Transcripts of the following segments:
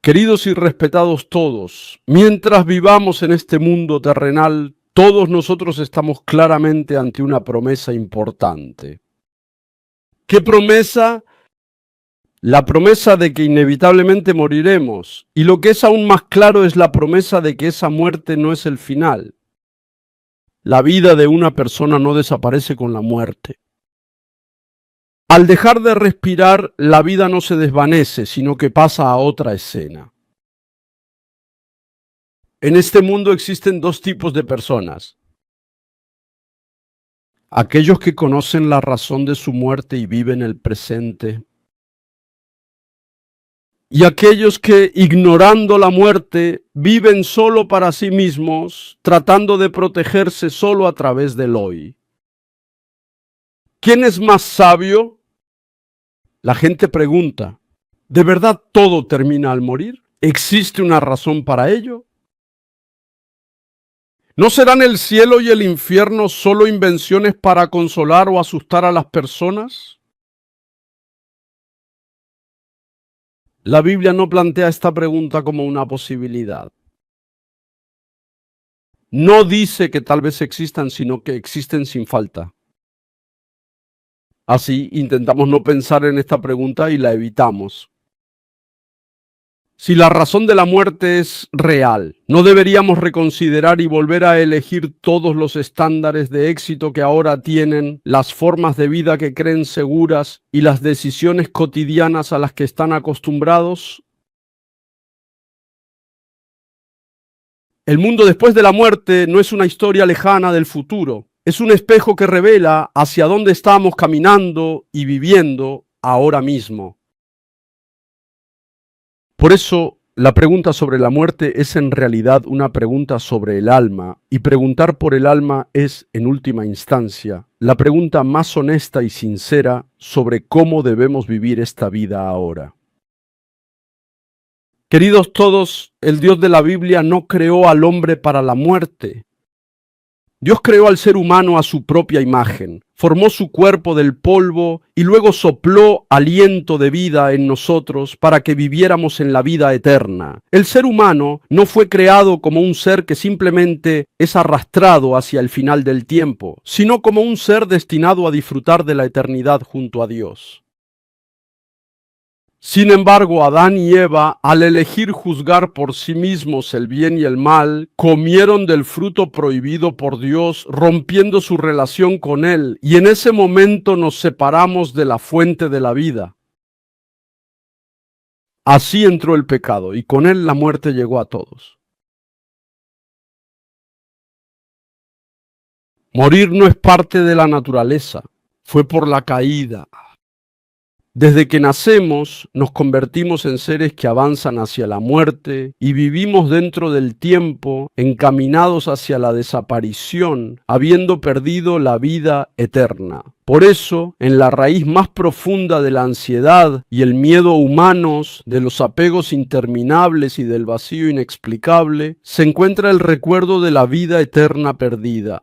Queridos y respetados todos, mientras vivamos en este mundo terrenal, todos nosotros estamos claramente ante una promesa importante. ¿Qué promesa? La promesa de que inevitablemente moriremos. Y lo que es aún más claro es la promesa de que esa muerte no es el final. La vida de una persona no desaparece con la muerte. Al dejar de respirar, la vida no se desvanece, sino que pasa a otra escena. En este mundo existen dos tipos de personas. Aquellos que conocen la razón de su muerte y viven el presente. Y aquellos que, ignorando la muerte, viven solo para sí mismos, tratando de protegerse solo a través del hoy. ¿Quién es más sabio? La gente pregunta, ¿de verdad todo termina al morir? ¿Existe una razón para ello? ¿No serán el cielo y el infierno solo invenciones para consolar o asustar a las personas? La Biblia no plantea esta pregunta como una posibilidad. No dice que tal vez existan, sino que existen sin falta. Así intentamos no pensar en esta pregunta y la evitamos. Si la razón de la muerte es real, ¿no deberíamos reconsiderar y volver a elegir todos los estándares de éxito que ahora tienen, las formas de vida que creen seguras y las decisiones cotidianas a las que están acostumbrados? El mundo después de la muerte no es una historia lejana del futuro, es un espejo que revela hacia dónde estamos caminando y viviendo ahora mismo. Por eso, la pregunta sobre la muerte es en realidad una pregunta sobre el alma, y preguntar por el alma es, en última instancia, la pregunta más honesta y sincera sobre cómo debemos vivir esta vida ahora. Queridos todos, el Dios de la Biblia no creó al hombre para la muerte. Dios creó al ser humano a su propia imagen, formó su cuerpo del polvo y luego sopló aliento de vida en nosotros para que viviéramos en la vida eterna. El ser humano no fue creado como un ser que simplemente es arrastrado hacia el final del tiempo, sino como un ser destinado a disfrutar de la eternidad junto a Dios. Sin embargo, Adán y Eva, al elegir juzgar por sí mismos el bien y el mal, comieron del fruto prohibido por Dios, rompiendo su relación con Él, y en ese momento nos separamos de la fuente de la vida. Así entró el pecado, y con él la muerte llegó a todos. Morir no es parte de la naturaleza, fue por la caída. Desde que nacemos, nos convertimos en seres que avanzan hacia la muerte y vivimos dentro del tiempo, encaminados hacia la desaparición, habiendo perdido la vida eterna. Por eso, en la raíz más profunda de la ansiedad y el miedo humanos, de los apegos interminables y del vacío inexplicable, se encuentra el recuerdo de la vida eterna perdida.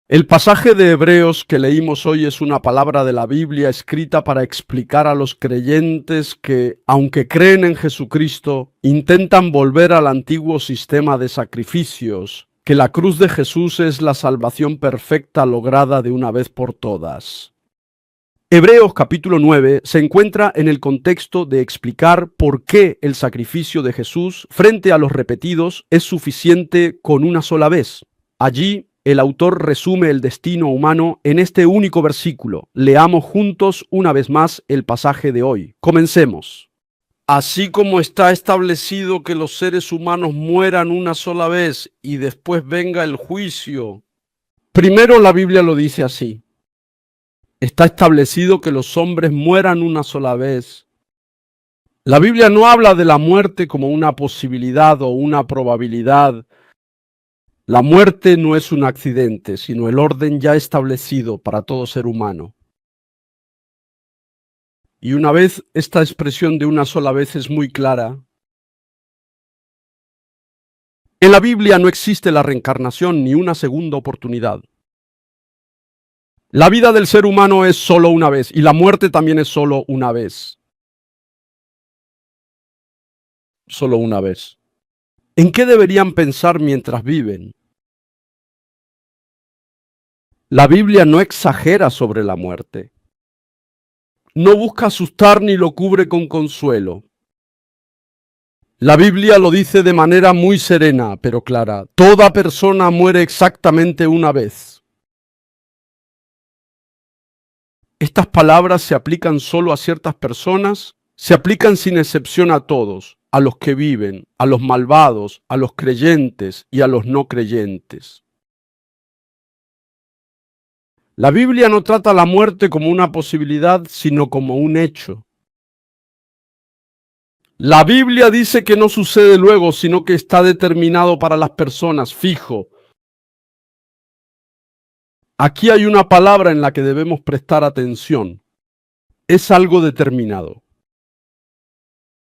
El pasaje de Hebreos que leímos hoy es una palabra de la Biblia escrita para explicar a los creyentes que, aunque creen en Jesucristo, intentan volver al antiguo sistema de sacrificios, que la cruz de Jesús es la salvación perfecta lograda de una vez por todas. Hebreos capítulo 9 se encuentra en el contexto de explicar por qué el sacrificio de Jesús frente a los repetidos es suficiente con una sola vez. Allí, el autor resume el destino humano en este único versículo. Leamos juntos una vez más el pasaje de hoy. Comencemos. Así como está establecido que los seres humanos mueran una sola vez y después venga el juicio. Primero la Biblia lo dice así. Está establecido que los hombres mueran una sola vez. La Biblia no habla de la muerte como una posibilidad o una probabilidad. La muerte no es un accidente, sino el orden ya establecido para todo ser humano. Y una vez esta expresión de una sola vez es muy clara, en la Biblia no existe la reencarnación ni una segunda oportunidad. La vida del ser humano es solo una vez y la muerte también es solo una vez. solo una vez. ¿En qué deberían pensar mientras viven? La Biblia no exagera sobre la muerte. No busca asustar ni lo cubre con consuelo. La Biblia lo dice de manera muy serena, pero clara. Toda persona muere exactamente una vez. Estas palabras se aplican solo a ciertas personas, se aplican sin excepción a todos, a los que viven, a los malvados, a los creyentes y a los no creyentes. La Biblia no trata la muerte como una posibilidad, sino como un hecho. La Biblia dice que no sucede luego, sino que está determinado para las personas, fijo. Aquí hay una palabra en la que debemos prestar atención. Es algo determinado.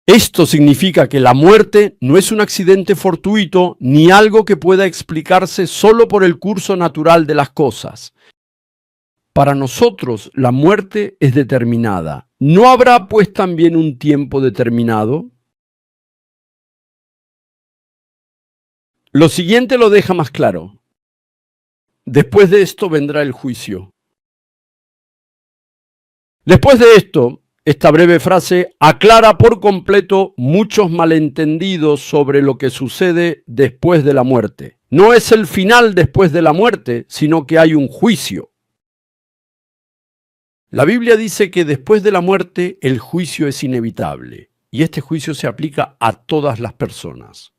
Esto significa que la muerte no es un accidente fortuito ni algo que pueda explicarse solo por el curso natural de las cosas. Para nosotros la muerte es determinada. ¿No habrá pues también un tiempo determinado? Lo siguiente lo deja más claro. Después de esto vendrá el juicio. Después de esto, esta breve frase aclara por completo muchos malentendidos sobre lo que sucede después de la muerte. No es el final después de la muerte, sino que hay un juicio. La Biblia dice que después de la muerte el juicio es inevitable, y este juicio se aplica a todas las personas.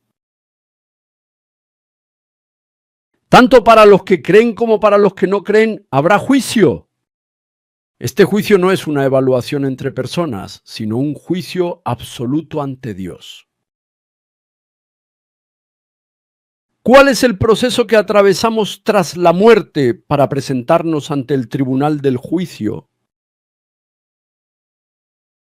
Tanto para los que creen como para los que no creen, habrá juicio. Este juicio no es una evaluación entre personas, sino un juicio absoluto ante Dios. ¿Cuál es el proceso que atravesamos tras la muerte para presentarnos ante el tribunal del juicio?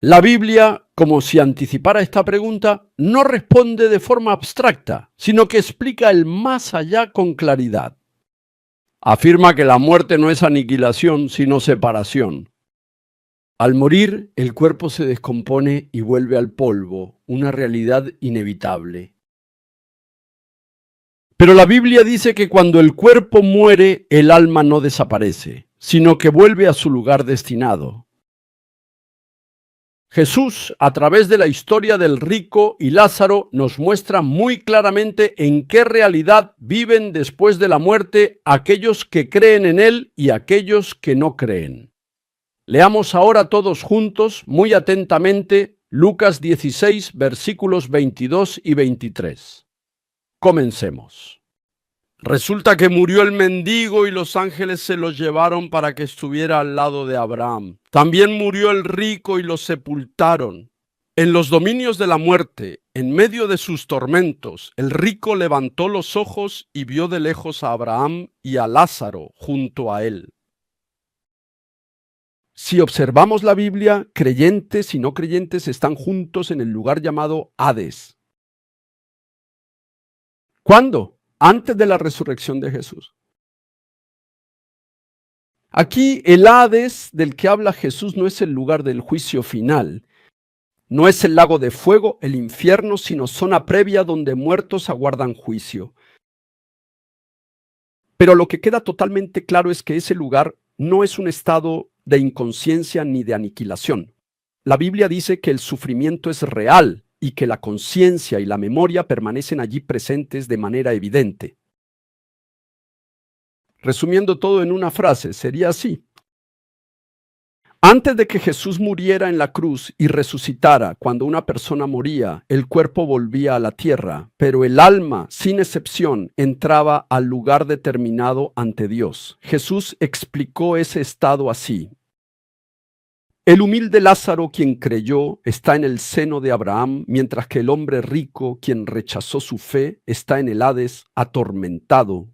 La Biblia, como si anticipara esta pregunta, no responde de forma abstracta, sino que explica el más allá con claridad. Afirma que la muerte no es aniquilación, sino separación. Al morir, el cuerpo se descompone y vuelve al polvo, una realidad inevitable. Pero la Biblia dice que cuando el cuerpo muere, el alma no desaparece, sino que vuelve a su lugar destinado. Jesús, a través de la historia del rico y Lázaro, nos muestra muy claramente en qué realidad viven después de la muerte aquellos que creen en Él y aquellos que no creen. Leamos ahora todos juntos, muy atentamente, Lucas 16, versículos 22 y 23. Comencemos. Resulta que murió el mendigo y los ángeles se lo llevaron para que estuviera al lado de Abraham. También murió el rico y lo sepultaron. En los dominios de la muerte, en medio de sus tormentos, el rico levantó los ojos y vio de lejos a Abraham y a Lázaro junto a él. Si observamos la Biblia, creyentes y no creyentes están juntos en el lugar llamado Hades. ¿Cuándo? Antes de la resurrección de Jesús. Aquí el Hades del que habla Jesús no es el lugar del juicio final. No es el lago de fuego, el infierno, sino zona previa donde muertos aguardan juicio. Pero lo que queda totalmente claro es que ese lugar no es un estado de inconsciencia ni de aniquilación. La Biblia dice que el sufrimiento es real y que la conciencia y la memoria permanecen allí presentes de manera evidente. Resumiendo todo en una frase, sería así. Antes de que Jesús muriera en la cruz y resucitara, cuando una persona moría, el cuerpo volvía a la tierra, pero el alma, sin excepción, entraba al lugar determinado ante Dios. Jesús explicó ese estado así. El humilde Lázaro, quien creyó, está en el seno de Abraham, mientras que el hombre rico, quien rechazó su fe, está en el Hades, atormentado.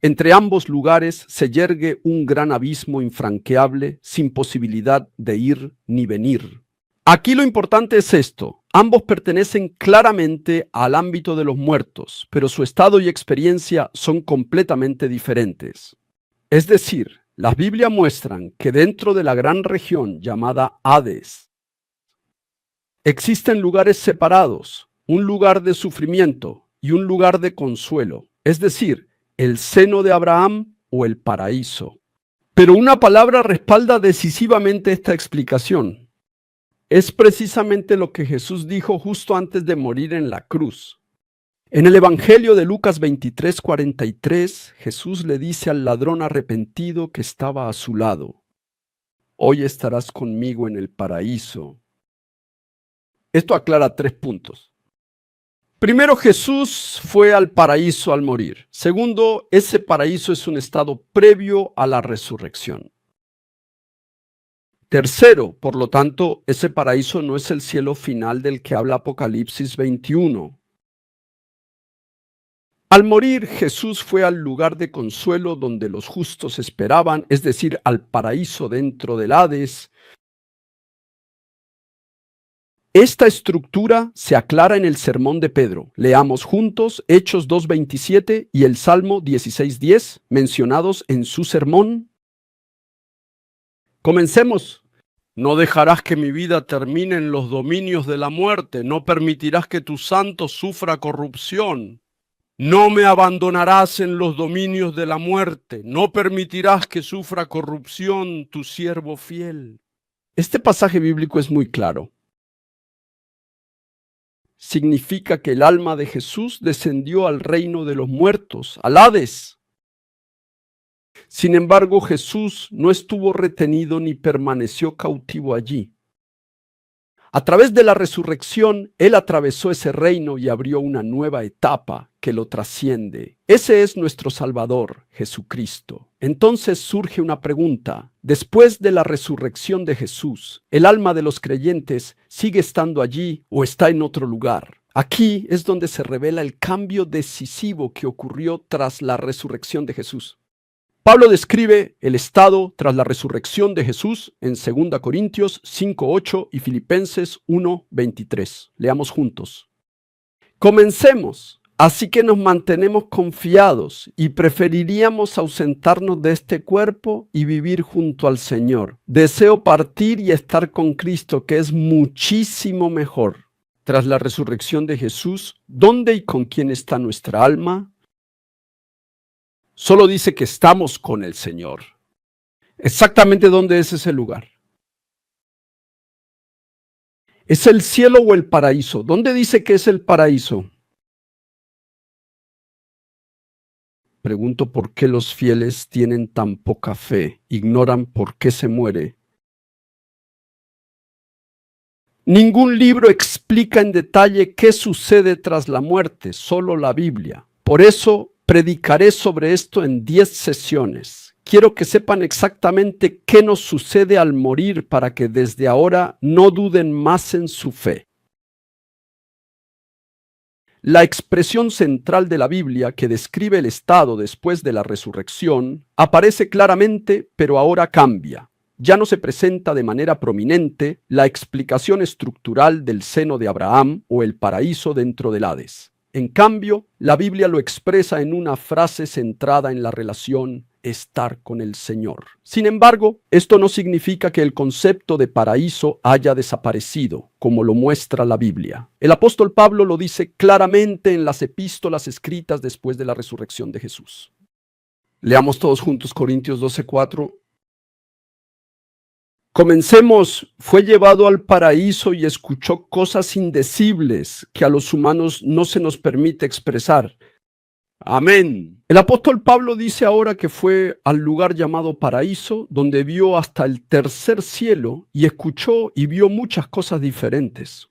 Entre ambos lugares se yergue un gran abismo infranqueable, sin posibilidad de ir ni venir. Aquí lo importante es esto. Ambos pertenecen claramente al ámbito de los muertos, pero su estado y experiencia son completamente diferentes. Es decir, las Biblias muestran que dentro de la gran región llamada Hades existen lugares separados, un lugar de sufrimiento y un lugar de consuelo, es decir, el seno de Abraham o el paraíso. Pero una palabra respalda decisivamente esta explicación. Es precisamente lo que Jesús dijo justo antes de morir en la cruz. En el Evangelio de Lucas 23:43, Jesús le dice al ladrón arrepentido que estaba a su lado: hoy estarás conmigo en el paraíso. Esto aclara 3 puntos. Primero, Jesús fue al paraíso al morir. Segundo, ese paraíso es un estado previo a la resurrección. Tercero, por lo tanto, ese paraíso no es el cielo final del que habla Apocalipsis 21. Al morir, Jesús fue al lugar de consuelo donde los justos esperaban, es decir, al paraíso dentro del Hades. Esta estructura se aclara en el sermón de Pedro. Leamos juntos Hechos 2:27 y el Salmo 16:10, mencionados en su sermón. Comencemos. No dejarás que mi vida termine en los dominios de la muerte, no permitirás que tu santo sufra corrupción. No me abandonarás en los dominios de la muerte, no permitirás que sufra corrupción tu siervo fiel. Este pasaje bíblico es muy claro. Significa que el alma de Jesús descendió al reino de los muertos, al Hades. Sin embargo, Jesús no estuvo retenido ni permaneció cautivo allí. A través de la resurrección, Él atravesó ese reino y abrió una nueva etapa que lo trasciende. Ese es nuestro Salvador, Jesucristo. Entonces surge una pregunta. Después de la resurrección de Jesús, ¿el alma de los creyentes sigue estando allí o está en otro lugar? Aquí es donde se revela el cambio decisivo que ocurrió tras la resurrección de Jesús. Pablo describe el estado tras la resurrección de Jesús en 2 Corintios 5:8 y Filipenses 1:23. Leamos juntos. Comencemos. Así que nos mantenemos confiados y preferiríamos ausentarnos de este cuerpo y vivir junto al Señor. Deseo partir y estar con Cristo, que es muchísimo mejor. Tras la resurrección de Jesús, ¿dónde y con quién está nuestra alma? Solo dice que estamos con el Señor. ¿Exactamente dónde es ese lugar? ¿Es el cielo o el paraíso? ¿Dónde dice que es el paraíso? Pregunto por qué los fieles tienen tan poca fe, ignoran por qué se muere. Ningún libro explica en detalle qué sucede tras la muerte, solo la Biblia. Por eso predicaré sobre esto en 10 sesiones. Quiero que sepan exactamente qué nos sucede al morir para que desde ahora no duden más en su fe. La expresión central de la Biblia que describe el estado después de la resurrección aparece claramente, pero ahora cambia. Ya no se presenta de manera prominente la explicación estructural del seno de Abraham o el paraíso dentro del Hades. En cambio, la Biblia lo expresa en una frase centrada en la relación estar con el Señor. Sin embargo, esto no significa que el concepto de paraíso haya desaparecido, como lo muestra la Biblia. El apóstol Pablo lo dice claramente en las epístolas escritas después de la resurrección de Jesús. Leamos todos juntos Corintios 12:4. Comencemos. Fue llevado al paraíso y escuchó cosas indecibles que a los humanos no se nos permite expresar. Amén. El apóstol Pablo dice ahora que fue al lugar llamado paraíso, donde vio hasta el tercer cielo y escuchó y vio muchas cosas diferentes.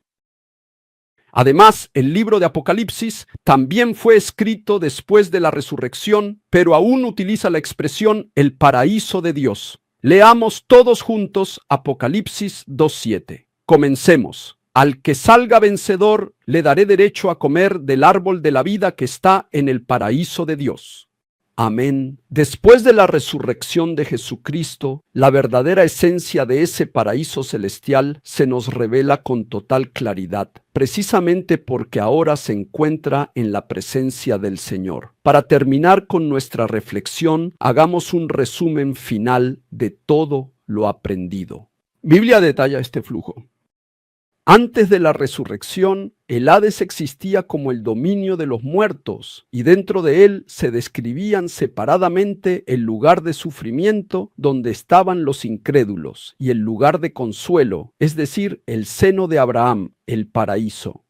Además, el libro de Apocalipsis también fue escrito después de la resurrección, pero aún utiliza la expresión el paraíso de Dios. Leamos todos juntos Apocalipsis 2:7. Comencemos. Al que salga vencedor, le daré derecho a comer del árbol de la vida que está en el paraíso de Dios. Amén. Después de la resurrección de Jesucristo, la verdadera esencia de ese paraíso celestial se nos revela con total claridad, precisamente porque ahora se encuentra en la presencia del Señor. Para terminar con nuestra reflexión, hagamos un resumen final de todo lo aprendido. Biblia detalla este flujo. Antes de la resurrección, el Hades existía como el dominio de los muertos, y dentro de él se describían separadamente el lugar de sufrimiento donde estaban los incrédulos, y el lugar de consuelo, es decir, el seno de Abraham, el paraíso.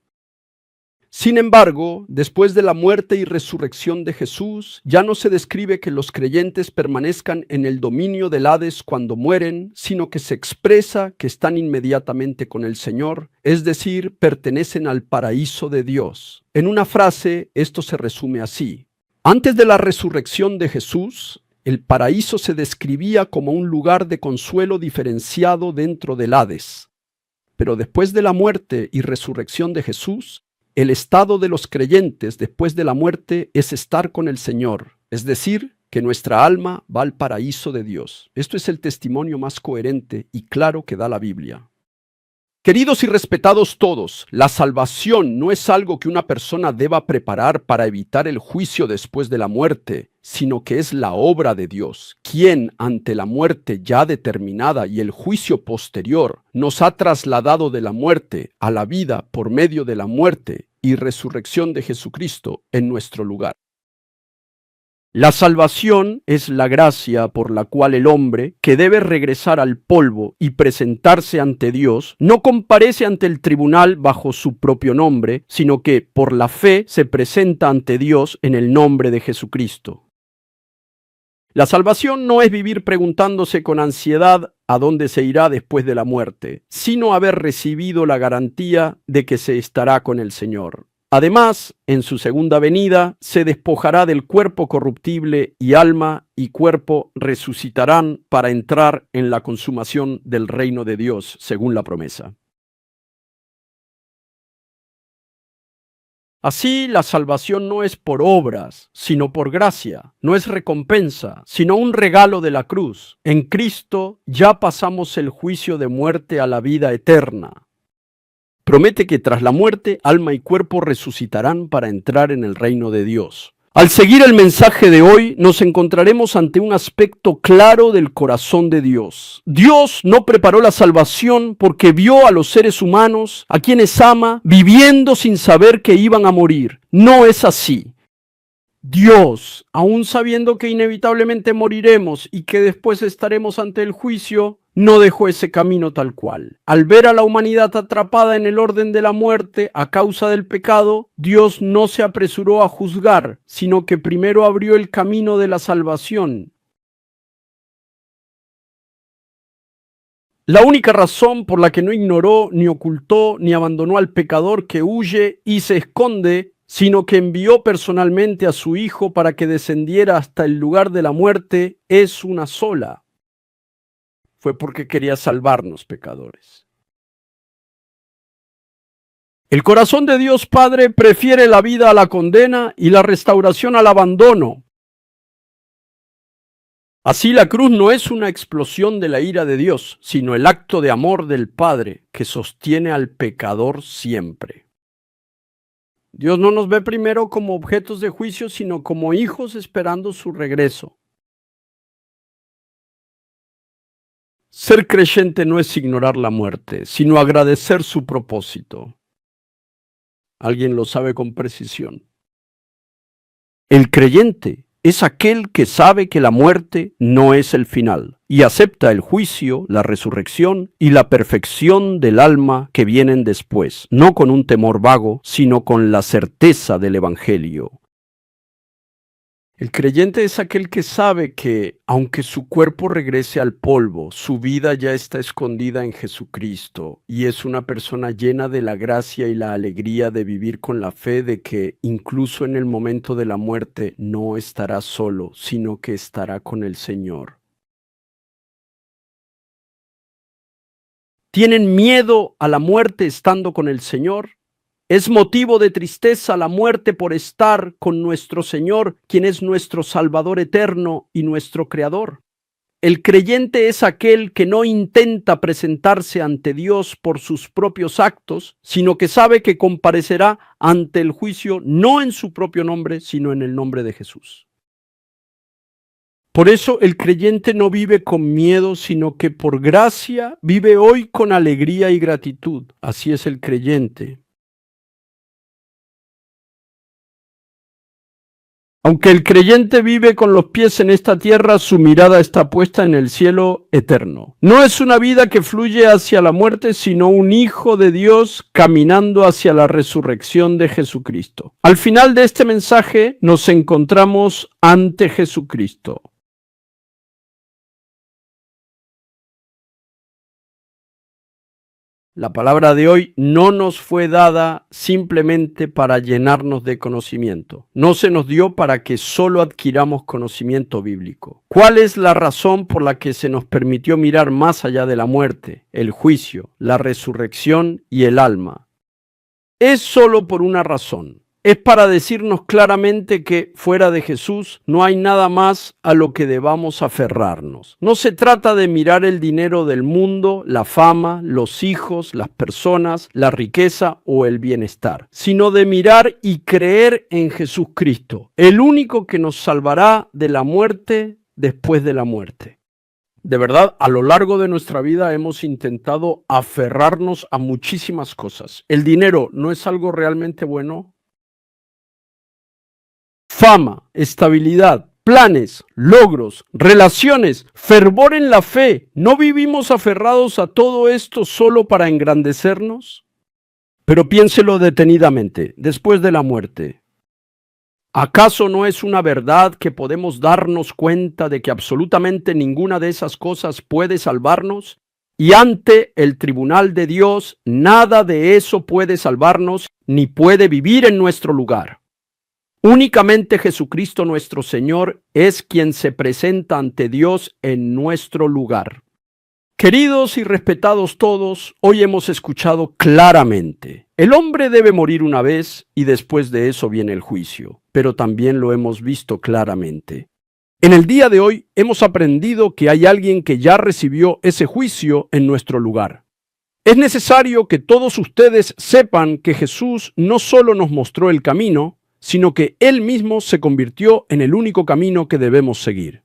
Sin embargo, después de la muerte y resurrección de Jesús, ya no se describe que los creyentes permanezcan en el dominio del Hades cuando mueren, sino que se expresa que están inmediatamente con el Señor, es decir, pertenecen al paraíso de Dios. En una frase, esto se resume así: antes de la resurrección de Jesús, el paraíso se describía como un lugar de consuelo diferenciado dentro del Hades. Pero después de la muerte y resurrección de Jesús, el estado de los creyentes después de la muerte es estar con el Señor, es decir, que nuestra alma va al paraíso de Dios. Esto es el testimonio más coherente y claro que da la Biblia. Queridos y respetados todos, la salvación no es algo que una persona deba preparar para evitar el juicio después de la muerte, sino que es la obra de Dios, quien, ante la muerte ya determinada y el juicio posterior, nos ha trasladado de la muerte a la vida por medio de la muerte y resurrección de Jesucristo en nuestro lugar. La salvación es la gracia por la cual el hombre, que debe regresar al polvo y presentarse ante Dios, no comparece ante el tribunal bajo su propio nombre, sino que por la fe se presenta ante Dios en el nombre de Jesucristo. La salvación no es vivir preguntándose con ansiedad a dónde se irá después de la muerte, sino haber recibido la garantía de que se estará con el Señor. Además, en su segunda venida, se despojará del cuerpo corruptible y alma y cuerpo resucitarán para entrar en la consumación del reino de Dios, según la promesa. Así, la salvación no es por obras, sino por gracia. No es recompensa, sino un regalo de la cruz. En Cristo ya pasamos el juicio de muerte a la vida eterna. Promete que tras la muerte, alma y cuerpo resucitarán para entrar en el reino de Dios. Al seguir el mensaje de hoy, nos encontraremos ante un aspecto claro del corazón de Dios. Dios no preparó la salvación porque vio a los seres humanos, a quienes ama, viviendo sin saber que iban a morir. No es así. Dios, aun sabiendo que inevitablemente moriremos y que después estaremos ante el juicio, no dejó ese camino tal cual. Al ver a la humanidad atrapada en el orden de la muerte a causa del pecado, Dios no se apresuró a juzgar, sino que primero abrió el camino de la salvación. La única razón por la que no ignoró, ni ocultó, ni abandonó al pecador que huye y se esconde, sino que envió personalmente a su Hijo para que descendiera hasta el lugar de la muerte, es una sola. Fue porque quería salvarnos, pecadores. El corazón de Dios Padre prefiere la vida a la condena y la restauración al abandono. Así la cruz no es una explosión de la ira de Dios, sino el acto de amor del Padre que sostiene al pecador siempre. Dios no nos ve primero como objetos de juicio, sino como hijos esperando su regreso. Ser creyente no es ignorar la muerte, sino agradecer su propósito. Alguien lo sabe con precisión. El creyente es aquel que sabe que la muerte no es el final y acepta el juicio, la resurrección y la perfección del alma que vienen después, no con un temor vago, sino con la certeza del Evangelio. El creyente es aquel que sabe que, aunque su cuerpo regrese al polvo, su vida ya está escondida en Jesucristo y es una persona llena de la gracia y la alegría de vivir con la fe de que, incluso en el momento de la muerte, no estará solo, sino que estará con el Señor. ¿Tienen miedo a la muerte estando con el Señor? Es motivo de tristeza la muerte por estar con nuestro Señor, quien es nuestro Salvador eterno y nuestro Creador. El creyente es aquel que no intenta presentarse ante Dios por sus propios actos, sino que sabe que comparecerá ante el juicio no en su propio nombre, sino en el nombre de Jesús. Por eso el creyente no vive con miedo, sino que por gracia vive hoy con alegría y gratitud. Así es el creyente. Aunque el creyente vive con los pies en esta tierra, su mirada está puesta en el cielo eterno. No es una vida que fluye hacia la muerte, sino un hijo de Dios caminando hacia la resurrección de Jesucristo. Al final de este mensaje nos encontramos ante Jesucristo. La palabra de hoy no nos fue dada simplemente para llenarnos de conocimiento. No se nos dio para que solo adquiramos conocimiento bíblico. ¿Cuál es la razón por la que se nos permitió mirar más allá de la muerte, el juicio, la resurrección y el alma? Es solo por una razón. Es para decirnos claramente que fuera de Jesús no hay nada más a lo que debamos aferrarnos. No se trata de mirar el dinero del mundo, la fama, los hijos, las personas, la riqueza o el bienestar, sino de mirar y creer en Jesucristo, el único que nos salvará de la muerte después de la muerte. De verdad, a lo largo de nuestra vida hemos intentado aferrarnos a muchísimas cosas. ¿El dinero no es algo realmente bueno? Fama, estabilidad, planes, logros, relaciones, fervor en la fe. ¿No vivimos aferrados a todo esto solo para engrandecernos? Pero piénselo detenidamente, después de la muerte. ¿Acaso no es una verdad que podemos darnos cuenta de que absolutamente ninguna de esas cosas puede salvarnos? Y ante el tribunal de Dios, nada de eso puede salvarnos ni puede vivir en nuestro lugar. Únicamente Jesucristo nuestro Señor es quien se presenta ante Dios en nuestro lugar. Queridos y respetados todos, hoy hemos escuchado claramente: el hombre debe morir una vez y después de eso viene el juicio, pero también lo hemos visto claramente. En el día de hoy hemos aprendido que hay alguien que ya recibió ese juicio en nuestro lugar. Es necesario que todos ustedes sepan que Jesús no solo nos mostró el camino, sino que Él mismo se convirtió en el único camino que debemos seguir.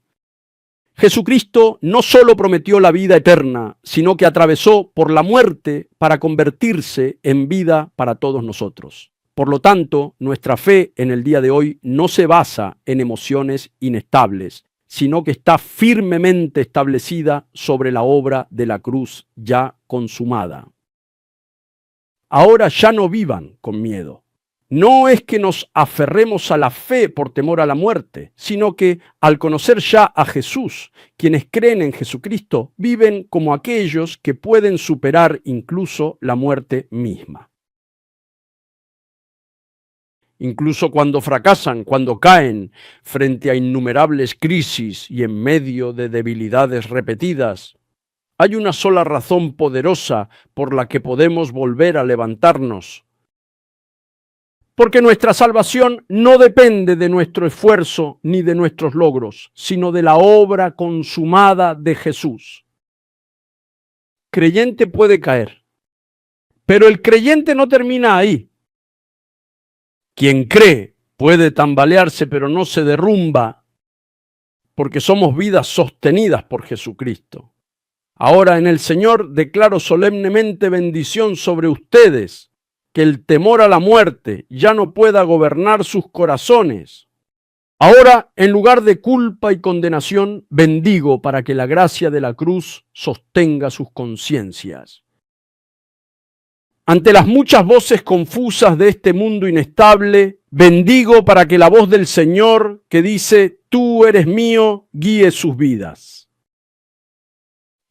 Jesucristo no solo prometió la vida eterna, sino que atravesó por la muerte para convertirse en vida para todos nosotros. Por lo tanto, nuestra fe en el día de hoy no se basa en emociones inestables, sino que está firmemente establecida sobre la obra de la cruz ya consumada. Ahora ya no vivan con miedo. No es que nos aferremos a la fe por temor a la muerte, sino que al conocer ya a Jesús, quienes creen en Jesucristo viven como aquellos que pueden superar incluso la muerte misma. Incluso cuando fracasan, cuando caen frente a innumerables crisis y en medio de debilidades repetidas, hay una sola razón poderosa por la que podemos volver a levantarnos. Porque nuestra salvación no depende de nuestro esfuerzo ni de nuestros logros, sino de la obra consumada de Jesús. Creyente puede caer, pero el creyente no termina ahí. Quien cree puede tambalearse, pero no se derrumba, porque somos vidas sostenidas por Jesucristo. Ahora en el Señor declaro solemnemente bendición sobre ustedes, que el temor a la muerte ya no pueda gobernar sus corazones. Ahora, en lugar de culpa y condenación, bendigo para que la gracia de la cruz sostenga sus conciencias. Ante las muchas voces confusas de este mundo inestable, bendigo para que la voz del Señor, que dice, tú eres mío, guíe sus vidas.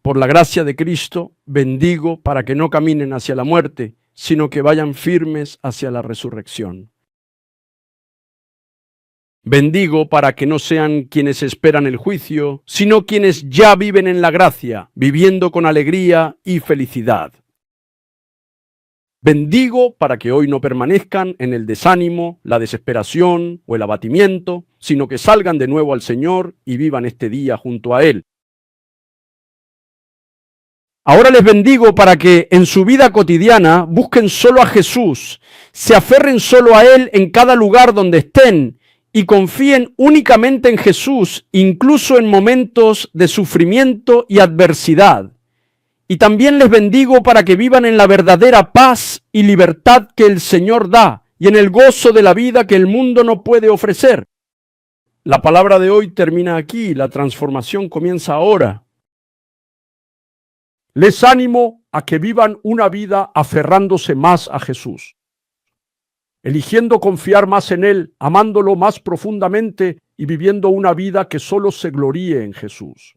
Por la gracia de Cristo, bendigo para que no caminen hacia la muerte, sino que vayan firmes hacia la resurrección. Bendigo para que no sean quienes esperan el juicio, sino quienes ya viven en la gracia, viviendo con alegría y felicidad. Bendigo para que hoy no permanezcan en el desánimo, la desesperación o el abatimiento, sino que salgan de nuevo al Señor y vivan este día junto a Él. Ahora les bendigo para que en su vida cotidiana busquen solo a Jesús, se aferren solo a Él en cada lugar donde estén y confíen únicamente en Jesús, incluso en momentos de sufrimiento y adversidad. Y también les bendigo para que vivan en la verdadera paz y libertad que el Señor da y en el gozo de la vida que el mundo no puede ofrecer. La palabra de hoy termina aquí, la transformación comienza ahora. Les animo a que vivan una vida aferrándose más a Jesús, eligiendo confiar más en Él, amándolo más profundamente y viviendo una vida que solo se gloríe en Jesús.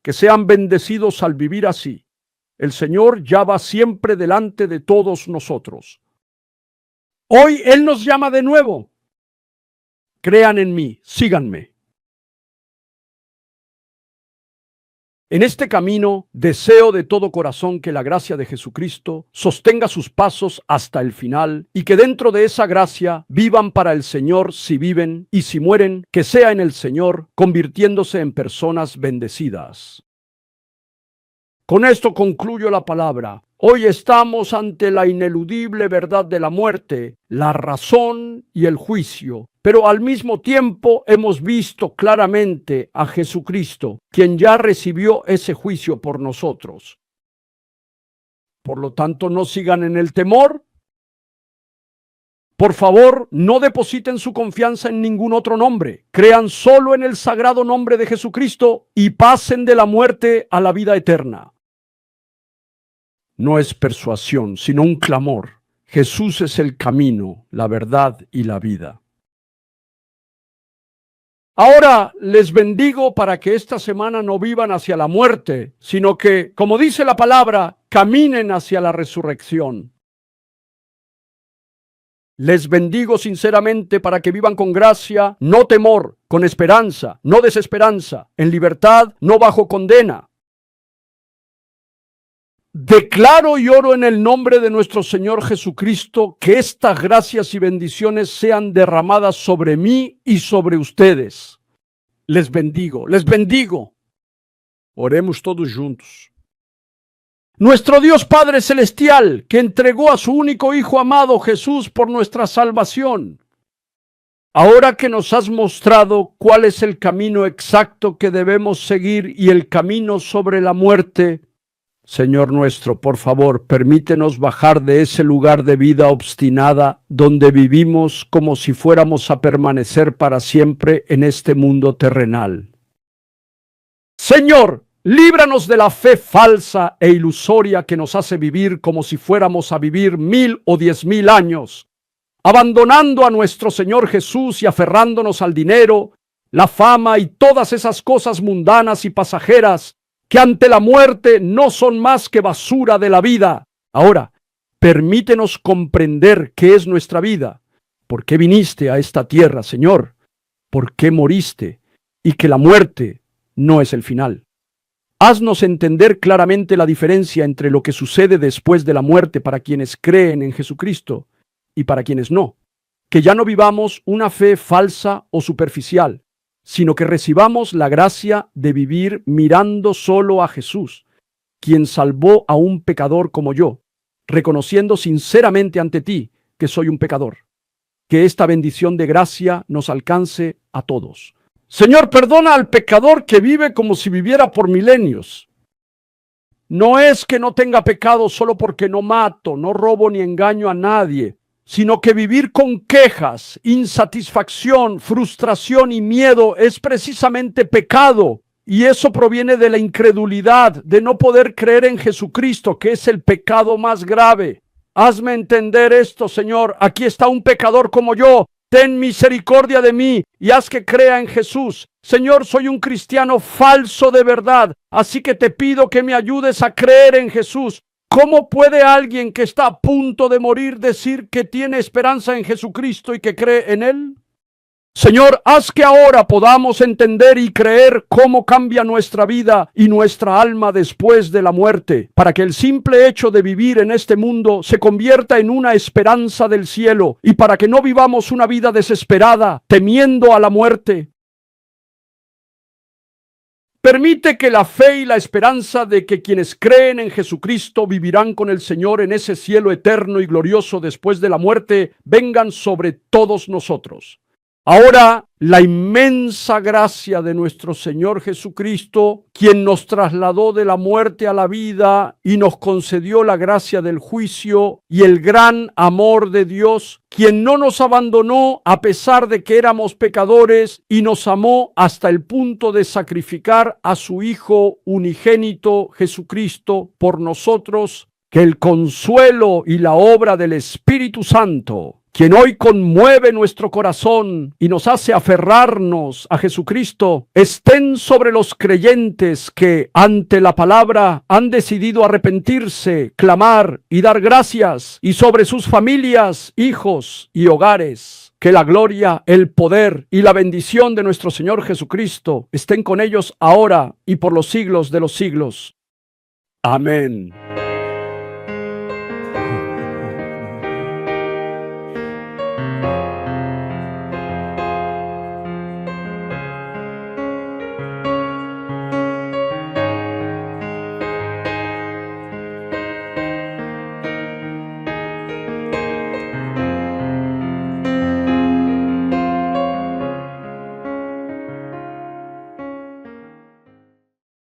Que sean bendecidos al vivir así. El Señor ya va siempre delante de todos nosotros. Hoy Él nos llama de nuevo. Crean en mí, síganme. En este camino deseo de todo corazón que la gracia de Jesucristo sostenga sus pasos hasta el final y que dentro de esa gracia vivan para el Señor si viven y si mueren, que sea en el Señor, convirtiéndose en personas bendecidas. Con esto concluyo la palabra. Hoy estamos ante la ineludible verdad de la muerte, la razón y el juicio, pero al mismo tiempo hemos visto claramente a Jesucristo, quien ya recibió ese juicio por nosotros. Por lo tanto, no sigan en el temor. Por favor, no depositen su confianza en ningún otro nombre. Crean solo en el sagrado nombre de Jesucristo y pasen de la muerte a la vida eterna. No es persuasión, sino un clamor. Jesús es el camino, la verdad y la vida. Ahora les bendigo para que esta semana no vivan hacia la muerte, sino que, como dice la palabra, caminen hacia la resurrección. Les bendigo sinceramente para que vivan con gracia, no temor, con esperanza, no desesperanza, en libertad, no bajo condena. Declaro y oro en el nombre de nuestro Señor Jesucristo que estas gracias y bendiciones sean derramadas sobre mí y sobre ustedes. Les bendigo, les bendigo. Oremos todos juntos. Nuestro Dios Padre Celestial, que entregó a su único Hijo amado Jesús por nuestra salvación, ahora que nos has mostrado cuál es el camino exacto que debemos seguir y el camino sobre la muerte, Señor nuestro, por favor, permítenos bajar de ese lugar de vida obstinada donde vivimos como si fuéramos a permanecer para siempre en este mundo terrenal. Señor, líbranos de la fe falsa e ilusoria que nos hace vivir como si fuéramos a vivir 1000 o 10,000 años, abandonando a nuestro Señor Jesús y aferrándonos al dinero, la fama y todas esas cosas mundanas y pasajeras que ante la muerte no son más que basura de la vida. Ahora, permítenos comprender qué es nuestra vida, por qué viniste a esta tierra, Señor, por qué moriste, y que la muerte no es el final. Haznos entender claramente la diferencia entre lo que sucede después de la muerte para quienes creen en Jesucristo y para quienes no. Que ya no vivamos una fe falsa o superficial, sino que recibamos la gracia de vivir mirando solo a Jesús, quien salvó a un pecador como yo, reconociendo sinceramente ante ti que soy un pecador. Que esta bendición de gracia nos alcance a todos. Señor, perdona al pecador que vive como si viviera por milenios. No es que no tenga pecado solo porque no mato, no robo ni engaño a nadie, sino que vivir con quejas, insatisfacción, frustración y miedo es precisamente pecado. Y eso proviene de la incredulidad, de no poder creer en Jesucristo, que es el pecado más grave. Hazme entender esto, Señor. Aquí está un pecador como yo. Ten misericordia de mí y haz que crea en Jesús. Señor, soy un cristiano falso de verdad, así que te pido que me ayudes a creer en Jesús. ¿Cómo puede alguien que está a punto de morir decir que tiene esperanza en Jesucristo y que cree en Él? Señor, haz que ahora podamos entender y creer cómo cambia nuestra vida y nuestra alma después de la muerte, para que el simple hecho de vivir en este mundo se convierta en una esperanza del cielo y para que no vivamos una vida desesperada, temiendo a la muerte. Permite que la fe y la esperanza de que quienes creen en Jesucristo vivirán con el Señor en ese cielo eterno y glorioso después de la muerte vengan sobre todos nosotros. Ahora, la inmensa gracia de nuestro Señor Jesucristo, quien nos trasladó de la muerte a la vida y nos concedió la gracia del juicio, y el gran amor de Dios, quien no nos abandonó a pesar de que éramos pecadores y nos amó hasta el punto de sacrificar a su Hijo unigénito Jesucristo por nosotros, que el consuelo y la obra del Espíritu Santo, quien hoy conmueve nuestro corazón y nos hace aferrarnos a Jesucristo, estén sobre los creyentes que, ante la palabra, han decidido arrepentirse, clamar y dar gracias, y sobre sus familias, hijos y hogares. Que la gloria, el poder y la bendición de nuestro Señor Jesucristo estén con ellos ahora y por los siglos de los siglos. Amén.